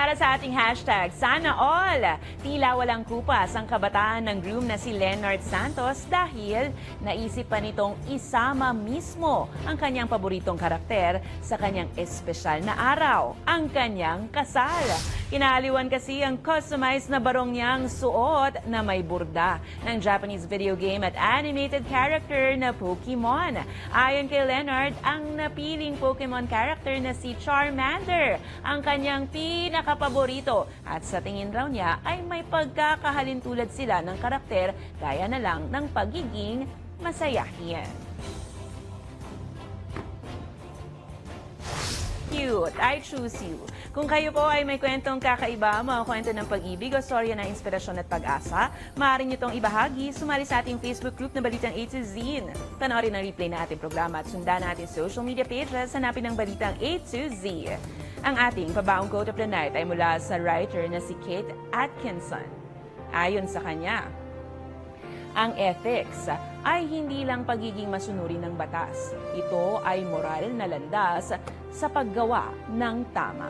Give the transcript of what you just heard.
para sa ating hashtag, Sana All. Tila walang kupas ang kabataan ng groom na si Leonard Santos dahil naisip pa nitong isama mismo ang kanyang paboritong karakter sa kanyang espesyal na araw, ang kanyang kasal. Kinaliwan kasi ang customized na barong niyang suot na may burda ng Japanese video game at animated character na Pokemon. Ayon kay Leonard, ang napiling Pokemon character na si Charmander ang kanyang pinakapaborito at sa tingin raw niya ay may pagkakahalintulad sila ng karakter gaya na lang ng pagiging masayahin. Cute, I choose you. Kung kayo po ay may kwentong kakaiba, mga kwento ng pag-ibig o storya ng inspirasyon at pag-asa, maaari nyo itong ibahagi, sumali sa ating Facebook group na Balitang A to Z. Panoorin ang replay na ating programa at sundan natin social media pages, hanapin ang Balitang A to Z. Ang ating pabaong quote of the night ay mula sa writer na si Kate Atkinson. Ayon sa kanya, ang ethics ay hindi lang pagiging masunurin ng batas. Ito ay moral na landas sa paggawa ng tama.